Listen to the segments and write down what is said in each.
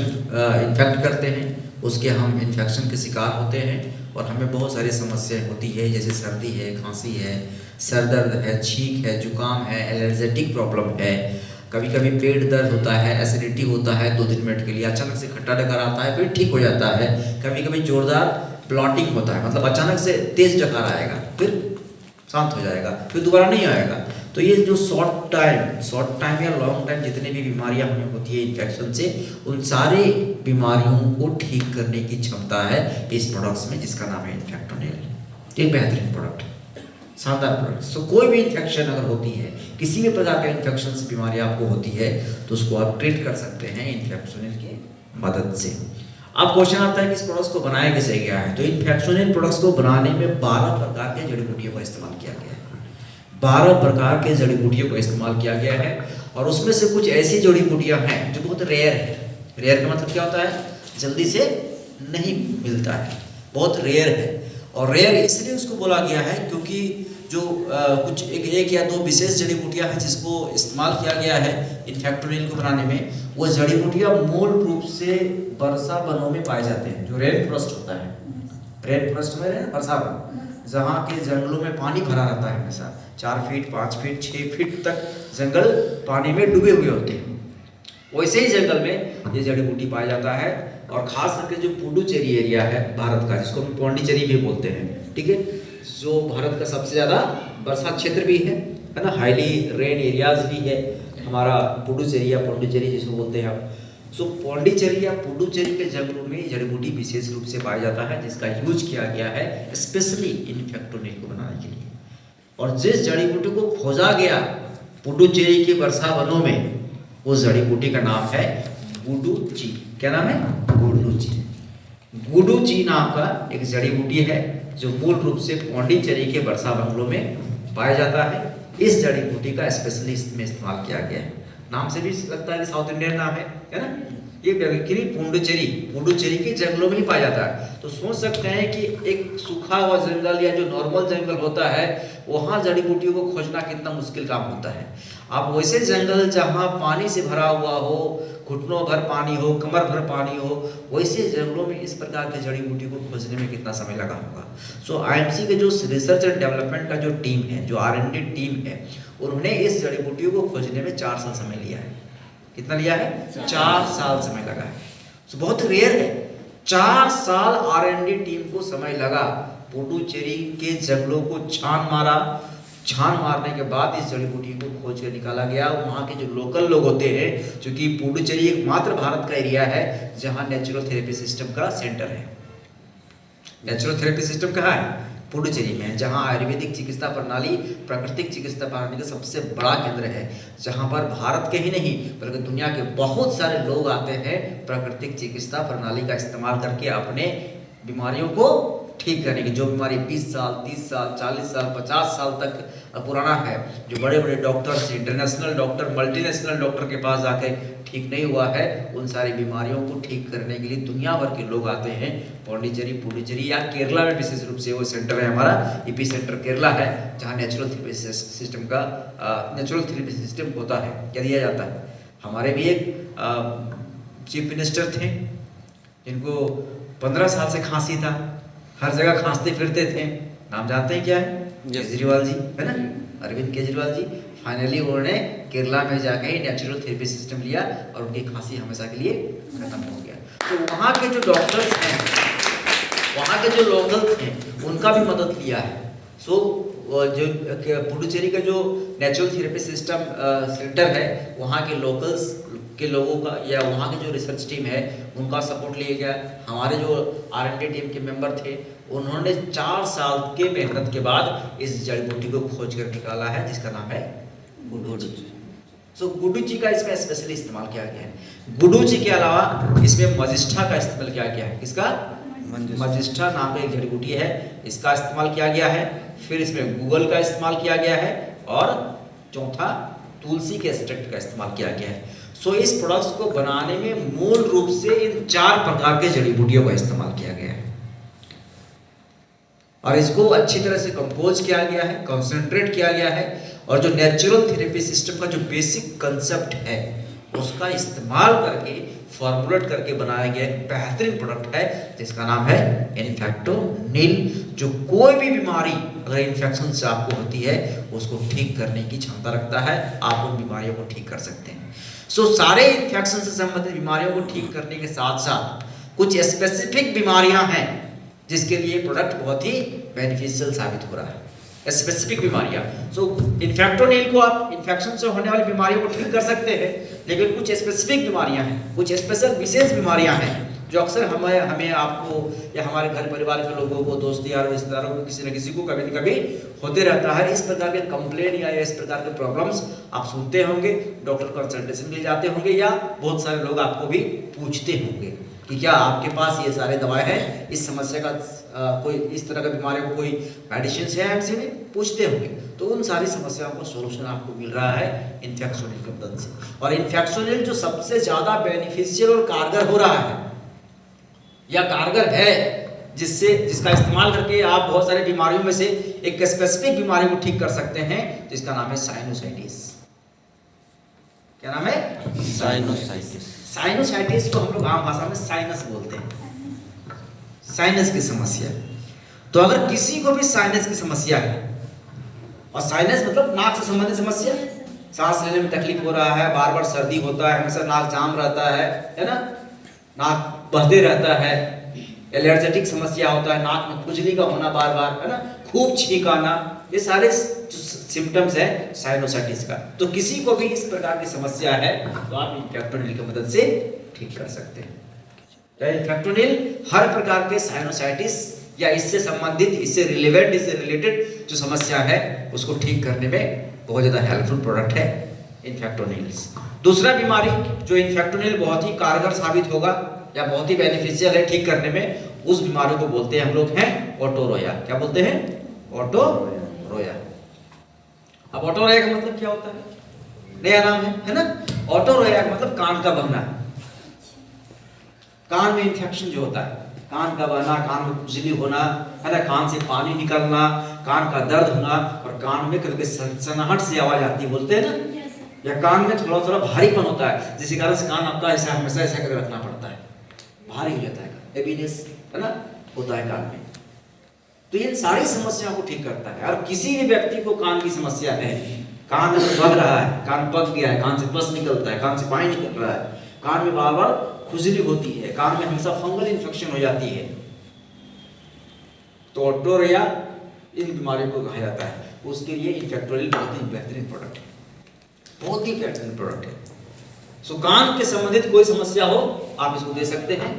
Infect करते हैं, उसके हम इन्फेक्शन के शिकार होते हैं और हमें बहुत सारी समस्याएं होती है, जैसे सर्दी है, खांसी है, सर दर्द है, छींक है, जुकाम है, एलर्जेटिक प्रॉब्लम है, कभी कभी पेट दर्द होता है, एसिडिटी होता है 2-3 मिनट के लिए, अचानक से खट्टा डकार आता है फिर ठीक हो जाता है, कभी कभी जोरदार ब्लॉटिंग होता है, मतलब अचानक से तेज डकार आएगा फिर शांत हो जाएगा, फिर दोबारा नहीं आएगा। तो ये जो शॉर्ट टाइम या लॉन्ग टाइम जितनी भी बीमारियां हमें होती है इन्फेक्शन से, उन सारे बीमारियों को ठीक करने की क्षमता है इस प्रोडक्ट्स में, जिसका नाम है इन्फेक्टोनिल। एक बेहतरीन प्रोडक्ट है, शानदार प्रोडक्ट। सो कोई भी इन्फेक्शन अगर होती है, किसी भी प्रकार का इन्फेक्शन से बीमारी आपको होती है, तो उसको आप ट्रीट कर सकते हैं इन्फेक्टोनिल की मदद से। अब क्वेश्चन आता है कि इस प्रोडक्ट्स को बनाया कैसे गया है। तो इन्फेक्टोनिल प्रोडक्ट्स को बनाने में 12 प्रकार के जड़ी बूटियों का इस्तेमाल किया गया है। 12 प्रकार के जड़ी बूटियों का इस्तेमाल किया गया है और उसमें से कुछ ऐसी जड़ी बूटियां हैं जो बहुत रेयर है। रेयर का मतलब क्या होता है? जल्दी से नहीं मिलता है, बहुत रेयर है। और रेयर इसलिए उसको बोला गया है क्योंकि जो कुछ एक या दो विशेष जड़ी बूटियां हैं जिसको इस्तेमाल किया गया है इन्फेक्टोनिल को बनाने में, वो जड़ी बूटियां मूल रूप से वर्षा वनों में पाए जाते हैं। जो रेन फॉरेस्ट होता है, रेन फॉरेस्ट में वर्षा वन, जहाँ के जंगलों में पानी भरा रहता है हमेशा, 4 फीट 5 फीट 6 फीट तक जंगल पानी में डूबे हुए होते हैं, वैसे ही जंगल में ये जड़ी बूटी पाया जाता है। और खास करके जो पुडुचेरी एरिया है भारत का, जिसको हम पौंडीचेरी भी बोलते हैं, ठीक है, जो भारत का सबसे ज़्यादा बरसात क्षेत्र भी है ना, हाईली रेन एरियाज भी है हमारा पुडुचेरी या पौंडीचेरी जिसको बोलते हैं आप। सो पौंडीचेरी या पुडुचेरी के जंगलों में जड़ी बूटी विशेष रूप से पाया जाता है, जिसका यूज किया गया है स्पेशली इन्फेक्टोनिल को बनाने के लिए। और जिस जड़ी बूटी को खोजा गया पुडुचेरी के वर्षा वनों में, उस जड़ी बूटी का नाम है गुडुची। क्या नाम है? गुडुची। गुडुची नाम का एक जड़ी बूटी है जो मूल रूप से पौंडीचेरी के वर्षा वनों में पाया जाता है। इस जड़ी बूटी का स्पेशली इसमें इस्तेमाल किया गया है। नाम से भी लगता है कि साउथ इंडियन नाम है ना। ये पुडुचेरी के जंगलों में ही पाया जाता है। तो सोच सकते हैं कि एक सूखा हुआ जंगल या जो नॉर्मल जंगल होता है, वहाँ जड़ी बूटियों को खोजना कितना मुश्किल काम होता है। आप वैसे जंगल जहाँ पानी से भरा हुआ हो, घुटनों भर पानी हो, कमर भर पानी हो, वैसे जंगलों में इस प्रकार की जड़ी बूटी को खोजने में कितना समय लगा होगा। सो IMC के जो रिसर्च एंड डेवलपमेंट का जो टीम है, जो R&D टीम है, उन्होंने इस जड़ी बूटियों को खोजने में 4 साल समय लिया है। कितना लिया है? 4 साल समय लगा है। तो बहुत रेयर है। 4 साल R&D टीम को समय लगा, पुडुचेरी के जंगलों को छान मारने के बाद इस जड़ी बूटी को खोज कर निकाला गया। वहाँ के जो लोकल लोग होते हैं, क्योंकि पुडुचेरी एकमात्र भारत का एरिया है जहाँ नेचुरल थेरेपी सिस्टम का सेंटर है। नेचुरल थेरेपी सिस्टम कहाँ है? पुडुचेरी में, जहाँ आयुर्वेदिक चिकित्सा प्रणाली प्राकृतिक चिकित्सा प्रणाली का सबसे बड़ा केंद्र है, जहाँ पर भारत के ही नहीं बल्कि दुनिया के बहुत सारे लोग आते हैं प्राकृतिक चिकित्सा प्रणाली का इस्तेमाल करके अपने बीमारियों को ठीक करने की। जो बीमारी 20 साल 30 साल 40 साल 50 साल तक पुराना है, जो बड़े बड़े doctors, international doctor, multinational doctor के पास जाके ठीक नहीं हुआ है, उन सारी बीमारियों को ठीक करने के लिए दुनिया भर के लोग आते हैं पौंडीचेरी, पुडुचेरी या केरला में विशेष रूप से वो सेंटर है हमारा, ईपी सेंटर केरला है, जहाँ नेचुरल थेरेपी सिस्टम होता है, क्या दिया जाता है। हमारे भी एक चीफ मिनिस्टर थे जिनको 15 साल से खांसी था, हर जगह खांसते फिरते थे। नाम जानते हैं क्या है? केजरीवाल जी, है ना, अरविंद केजरीवाल जी। फाइनली उन्होंने केरला में जाके नेचुरल थेरेपी सिस्टम लिया और उनकी खांसी हमेशा के लिए खत्म हो गया। तो वहाँ के जो डॉक्टर्स हैं, वहाँ के जो लोकल थे, उनका भी मदद लिया है। सो जो पुडुचेरी का जो नेचुरल थेरेपी सिस्टम सेंटर है, वहाँ के लोकल्स के लोगों का या वहाँ की जो रिसर्च टीम है उनका सपोर्ट लिया गया। हमारे जो R&D टीम के मेंबर थे, उन्होंने 4 साल के मेहनत के बाद इस जड़ी बूटी को खोज कर निकाला है, जिसका नाम है गुडुची। सो गुडुची का इसमें स्पेशली इस्तेमाल किया गया है। गुडुची के अलावा इसमें मजिस्ट्रा का इस्तेमाल किया गया है। किसका? मजिस्ट्रा नाम का एक जड़ी बूटी है, इसका इस्तेमाल किया गया है। फिर इसमें गूगल का इस्तेमाल किया गया है और चौथा तुलसी के एक्सट्रैक्ट का इस्तेमाल किया गया है। सो इस प्रोडक्ट्स को बनाने में मूल रूप से इन 4 प्रकार के जड़ी बूटियों का इस्तेमाल किया गया है और इसको अच्छी तरह से कंपोज किया गया है, कंसंट्रेट किया गया है और जो नेचुरल थेरेपी सिस्टम का जो बेसिक कंसेप्ट है उसका इस्तेमाल करके फॉर्मुलेट करके बनाया गया एक बेहतरीन प्रोडक्ट है जिसका नाम है इन्फेक्टोनिल, जो कोई भी बीमारी अगर इन्फेक्शन से आपको होती है उसको ठीक करने की क्षमता रखता है, आप उन बीमारियों को ठीक कर सकते हैं। सारे इन्फेक्शन से संबंधित बीमारियों को ठीक करने के साथ साथ कुछ स्पेसिफिक बीमारियां हैं जिसके लिए प्रोडक्ट बहुत ही बेनिफिशियल साबित हो रहा है। स्पेसिफिक बीमारियां, इन्फेक्टोनिल को आप इन्फेक्शन से होने वाली बीमारियों को ठीक कर सकते हैं, लेकिन कुछ स्पेसिफिक बीमारियां हैं, कुछ स्पेशल विशेष बीमारियां हैं जो अक्सर हमें आपको या हमारे घर परिवार के लोगों को, दोस्त यार रिश्तेदारों को, किसी न किसी को कभी न कभी होते रहता है। इस प्रकार के कंप्लेन या इस प्रकार के प्रॉब्लम्स आप सुनते होंगे, डॉक्टर कंसल्टेशन के लिए जाते होंगे, या बहुत सारे लोग आपको भी पूछते होंगे कि क्या आपके पास ये सारे दवाएं हैं, इस समस्या का कोई इस तरह का बीमारियों को कोई मेडिसिन है हमसे नहीं पूछते होंगे। तो उन सारी समस्याओं का सोल्यूशन आपको मिल रहा है इन्फेक्शोनिल की मदद से। और इन्फेक्शोनिल जो सबसे ज्यादा बेनिफिशियल और कारगर हो रहा है या कारगर है, जिसका इस्तेमाल करके आप बहुत सारी बीमारियों में से एक स्पेसिफिक बीमारी को ठीक कर सकते हैं, जिसका नाम है साइनोसाइटिस। क्या नाम है? साइनोसाइटिस। साइनोसाइटिस को हम लोग आम भाषा में साइनस बोलते हैं, साइनस की समस्या। तो अगर किसी को भी साइनस की समस्या है, और साइनस मतलब नाक से संबंधित समस्या, सांस लेने में तकलीफ हो रहा है, बार बार सर्दी होता है, हमेशा नाक जाम रहता है ना, नाक बहते रहता है, एलर्जेटिक समस्या होता है, नाक में खुजली का होना बार बार, है ना, खूब छींक आना, ये सारे सिम्टम्स है साइनोसाइटिस का। तो किसी को भी इस प्रकार की समस्या है तो आप इन्फेक्टोनिल की मदद से ठीक कर सकते हैं। इन्फेक्टोनिल हर प्रकार के साइनोसाइटिस या इससे संबंधित, इससे रिलेवेंट, इससे रिलेटेड जो समस्या है उसको ठीक करने में बहुत ज़्यादा हेल्पफुल प्रोडक्ट है इन्फेक्टोनिल। दूसरा बीमारी जो इन्फेक्टोनिल बहुत ही कारगर साबित होगा या बहुत ही बेनिफिशियल है ठीक करने में, उस बीमारी को बोलते हैं हम लोग हैं ओटोरोया। क्या बोलते हैं? ओटोरोया। अब ओटोरोया का मतलब क्या होता है? नया नाम है ना। ओटोरोया का मतलब कान का बहना, कान में इन्फेक्शन जो होता है, कान का बहना, कान में खुजली होना, है ना, कान से पानी निकलना, कान का दर्द होना, और कान में कभी सनसनाहट से आवाज आती है, बोलते हैं ना, या कान में थोड़ा थोड़ा भारीपन होता है, जिसके कारण से कान आपका ऐसा हमेशा ऐसा करके रखना पड़ता है, भारी हो जाता है, हेवीनेस, है ना, होता है कान में। तो इन सारी समस्याओं को ठीक करता है। और किसी भी व्यक्ति को कान की समस्या है, कान में बह रहा है, कान पक गया है, कान से पस निकलता है, कान से पानी निकल रहा है, कान में बार बार खुजली होती है, कान में हमेशा फंगल इन्फेक्शन हो जाती है, तो ओटोरोया इन बीमारियों को कहा जाता है। उसके लिए इन्फेक्टोनिल बहुत ही बेहतरीन प्रोडक्ट है, बहुत ही बेहतरीन प्रोडक्ट है। कान के संबंधित कोई समस्या हो आप इसको दे सकते हैं,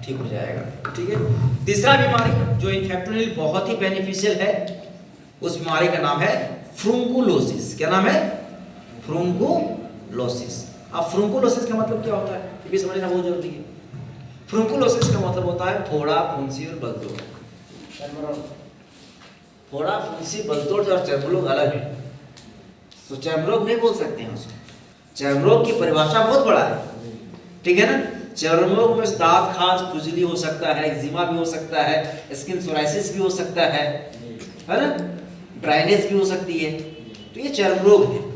ठीक हो जाएगा। ठीक है। तीसरा बीमारी जो इन्फेक्टोनिल बहुत ही बेनिफिशियल है, उस बीमारी का नाम है फ्रुंकुलोसिस। क्या नाम है? फ्रुंकुलोसिस। अब फ्रुंकुलोसिस का मतलब क्या होता है ये भी समझना बहुत जरूरी है। फ्रुंकुलोसिस का मतलब होता है फोड़ा, फुंसी और बलतोड़। फोड़ा, फुंसी, बलतोड़ और चर्मरोग अलग है, तो चर्मरोग नहीं बोल सकते हैं उसको। चर्मरोग की परिभाषा बहुत बड़ा है, ठीक है ना। चर्मरोग में दांत खाज, खुजली हो सकता है, एक्जिमा भी हो सकता है, स्किन सोराइसिस भी हो सकता है ना, ड्राइनेस भी हो सकती है, तो ये चर्मरोग है।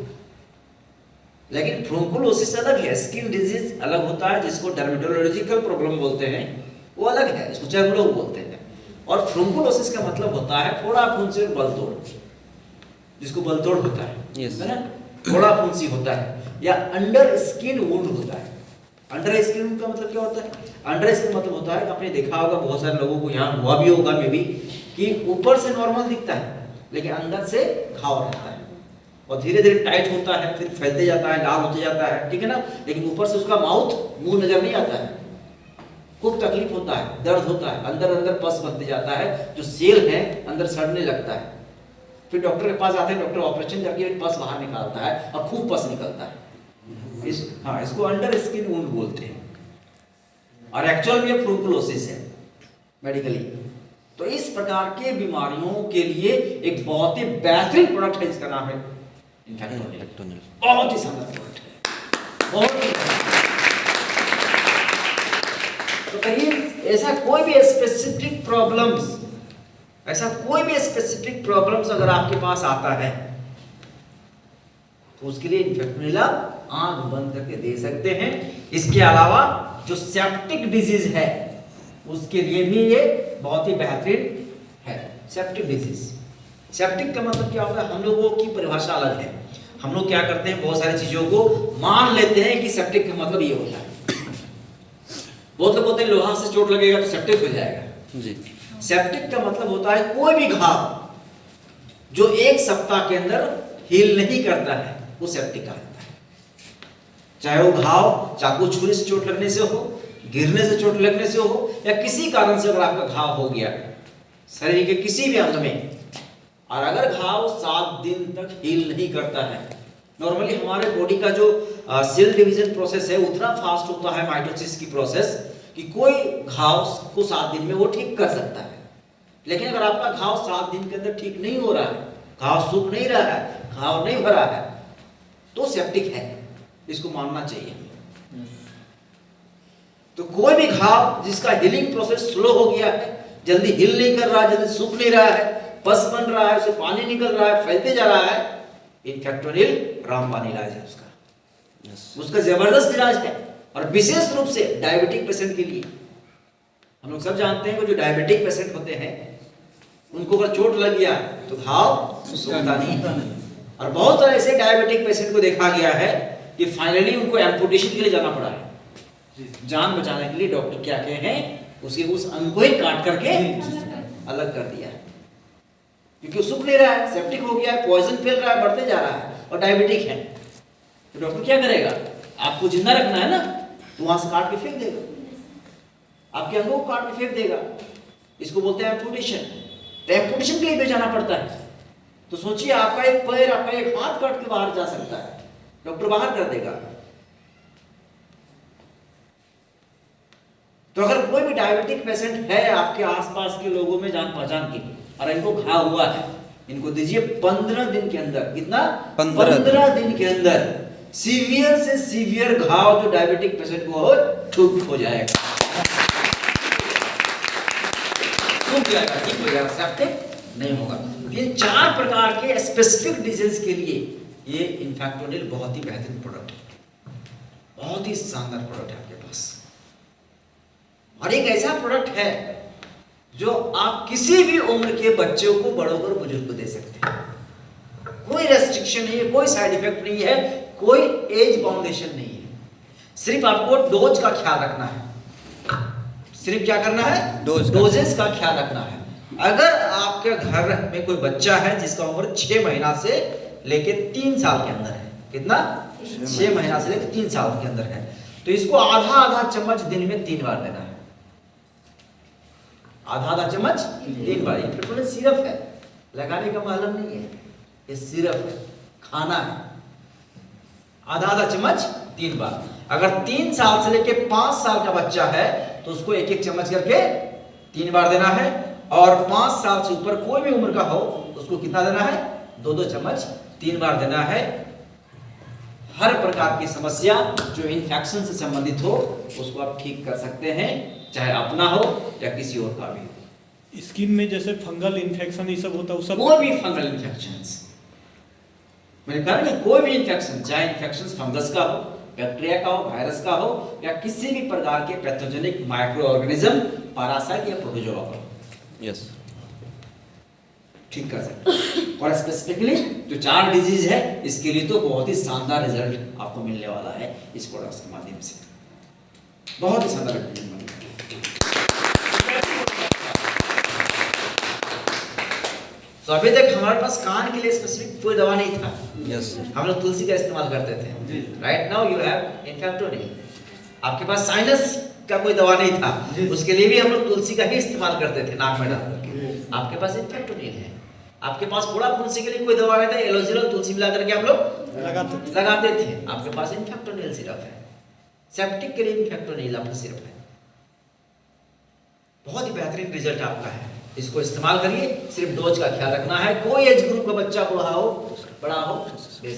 लेकिन फ्रुंकुलोसिस अलग है, स्किन डिजीज अलग होता है, जिसको डर्मेटोलॉजिकल प्रॉब्लम बोलते हैं, वो अलग है, इसको चर्मरोग बोलते हैं। और फ्रुंकुलोसिस का मतलब होता है फोड़ा, फुंसी और बलतोड़, जिसको बलतोड़ होता है, है ना, फोड़ा फुंसी होता है, या अंडर स्किन वुंड होता है। अंडर स्किन का मतलब क्या होता है? अंडर स्किन मतलब होता है, आपने देखा होगा बहुत सारे लोगों को, यहाँ हुआ भी होगा मे बी, कि ऊपर से नॉर्मल दिखता है लेकिन अंदर से घाव रहता है, और धीरे धीरे टाइट होता है, फिर फैलते जाता है, लाल होते जाता है, ठीक है ना। लेकिन ऊपर से उसका मुंह नजर नहीं आता है, खूब तकलीफ होता है, दर्द होता है, अंदर अंदर पस बनते जाता है, जो सेल है अंदर सड़ने लगता है। फिर डॉक्टर के पास आते हैं, डॉक्टर ऑपरेशन करके पस बाहर निकालता है और खूब पस निकलता है। इसको अंडर स्किन वुंड बोलते हैं, और एक्चुअल में फ्रुंकुलोसिस है मेडिकली। तो इस प्रकार के बीमारियों के लिए एक बहुत ही बेहतरीन प्रोडक्ट है, जिसका नाम है इन्फेक्टोनिल। बहुत ही शानदार प्रोडक्ट है, बहुत ही। तो कहिए ऐसा कोई भी स्पेसिफिक प्रॉब्लम्स, ऐसा कोई भी स्पेसिफिक प्रॉब्लम्स अगर आपके पास आता है तो उसके लिए इन्फेक्टोनिल आप आंख बंद करके दे सकते हैं। इसके अलावा जो सेप्टिक डिजीज है उसके लिए भी ये बहुत ही बेहतरीन है। सेप्टिक डिजीज, सेप्टिक का मतलब क्या होता है, हम लोगों की परिभाषा अलग है। हम लोग क्या करते हैं, बहुत सारी चीजों को मान लेते हैं कि सेप्टिक का मतलब ये होता है। बहुत लोग बोलते हैं लोहा से चोट लगेगा तो सेप्टिक हो जाएगा जी। सेप्टिक का मतलब होता है कोई भी घाव जो 1 सप्ताह के अंदर हील नहीं करता है वो सेप्टिक कहलाता है। चाहे वो घाव चाकू छुरी से चोट लगने से हो, गिरने से चोट लगने से हो, या किसी कारण से अगर आपका घाव हो गया शरीर के किसी भी अंग में, और अगर घाव 7 दिन तक हील नहीं करता है, नॉर्मली हमारे बॉडी का जो सेल डिवीजन प्रोसेस है उतना फास्ट होता है माइटोसिस की प्रोसेस कि कोई घाव को 7 दिन में वो ठीक कर सकता है। लेकिन अगर आपका घाव 7 दिन के अंदर ठीक नहीं हो रहा है, घाव सूख नहीं रहा है, घाव नहीं भरा है, तो सेप्टिक है, इसको मानना चाहिए। तो कोई भी घाव जिसका हीलिंग प्रोसेस स्लो हो गया है, जल्दी हील नहीं कर रहा है, जल्दी सूख नहीं रहा है, पस बन रहा है, उसे पानी निकल रहा है, फैलते जा रहा है, इन्फेक्टोनिल रामबाण इलाज है उसका। उसका जबरदस्त इलाज है। और विशेष रूप से डायबिटिक पेशेंट के लिए, हम लोग सब जानते हैं कि जो डायबिटिक पेशेंट होते हैं उनको अगर चोट लग गया तो घाव सूखता नहीं। और बहुत सारे ऐसे डायबिटिक पेशेंट को देखा गया है कि फाइनली उनको एम्पुटेशन के लिए जाना पड़ा है। जान बचाने के लिए डॉक्टर क्या कहे हैं, उस अंग को ही काट करके अलग कर दिया है, क्योंकि वो सूख नहीं रहा है, सेप्टिक हो गया है, पॉइजन फैल रहा है, बढ़ते जा रहा है और डायबिटिक है। तो डॉक्टर क्या करेगा, आपको जिंदा रखना है ना, तो वहां से काट के फेंक देगा, आपके अंगों को काट के फेंक देगा। इसको बोलते हैं एम्पुटेशन। तो एम्पुटेशन के लिए भी जाना पड़ता है। तो सोचिए आपका एक पैर, आपका एक हाथ काट के बाहर जा सकता है, डॉक्टर बाहर कर देगा। तो अगर कोई भी डायबिटिक पेशेंट है आपके आसपास के लोगों में जान पहचान की, और इनको घाव हुआ है, इनको दीजिए 15 दिन के अंदर, कितना 15 दिन के अंदर सीवियर से सीवियर घाव जो डायबिटिक पेशेंट को हो ठीक हो जाएगा, सूख जाएगा, ठीक हो जाएगा, सेप्टिक नहीं होगा। ये 4 प्रकार के स्पेसिफिक डिजीज के लिए ये इन्फेक्टोनिल बहुत ही बेहतरीन प्रोडक्ट है, बहुत ही शानदार प्रोडक्ट है आपके पास। और एक ऐसा प्रोडक्ट है जो आप किसी भी उम्र के बच्चों को, बड़ों को, बुजुर्ग को दे सकते हैं। कोई रेस्ट्रिक्शन नहीं है, कोई साइड इफेक्ट नहीं है, कोई एज बाउंडेशन नहीं है। सिर्फ आपको डोज का ख्याल रखना है, सिर्फ क्या करना है, डोजेस का ख्याल रखना है। अगर आपके घर में कोई बच्चा है जिसका उम्र 6 महीना से लेके 3 साल के अंदर है, कितना 6 महीना से लेके 3 साल के अंदर है, तो इसको आधा चम्मच दिन में 3 बार देना है। आधा चम्मच 3 बार। ये सिरप है, लगाने का मालूम नहीं है, ये सिरप है, खाना है। आधा चम्मच 3 बार। अगर 3 साल से लेके 5 साल का बच्चा है तो उसको 1-1 चम्मच करके 3 बार देना है, और 5 साल से ऊपर कोई भी उम्र का हो उसको कितना देना है, 2-2 चम्मच 3 बार देना है। हर प्रकार की समस्या जो इन्फेक्शन से संबंधित हो उसको आप ठीक कर सकते हैं, चाहे अपना हो या किसी और का भी हो। स्किन में जैसे फंगल इन्फेक्शन ये सब होता है, सब कोई भी फंगल इन्फेक्शंस, मैंने कहा ना, कोई भी इन्फेक्शन, चाहे इन्फेक्शन फंगस का हो, बैक्टीरिया का हो, वायरस का हो, या किसी भी प्रकार के पैथोजेनिक माइक्रो ऑर्गेनिज्म, पैरासाइट या प्रोटोजोआ का, यस, ठीक कर सकते हैं। और स्पेसिफिकली जो 4 डिजीज है इसके लिए तो बहुत ही शानदार रिजल्ट आपको मिलने वाला है इस प्रोडक्ट्स के माध्यम से, बहुत ही शानदार रिजल्ट। तो अभी तक हमारे पास कान के लिए स्पेसिफिक कोई दवा नहीं था, यस, हम लोग तुलसी का इस्तेमाल करते थे। राइट नाउ यू हैव इन्फेक्टोनिल। आपके पास साइनस का कोई दवा नहीं था, उसके लिए भी हम लोग तुलसी का ही इस्तेमाल करते थे, नाक में डाल करके। आपके पास इन्फेक्टोनिल है। आपके पास फोड़ा फुंसी के लिए कोई दवा नहीं था, एलोजिरल तुलसी मिला करके हम लोग लगाते थे। आपके पास इन्फेक्टोनिल सिरप है। सेप्टिक के लिए इन्फेक्टोनिल आपका सिरप है। बहुत ही बेहतरीन रिजल्ट आपका है, इसको इस्तेमाल करिए। सिर्फ डोज का ख्याल रखना है। कोई एज ग्रुप का बच्चा बूढ़ा हो, बड़ा हो, दे सकते।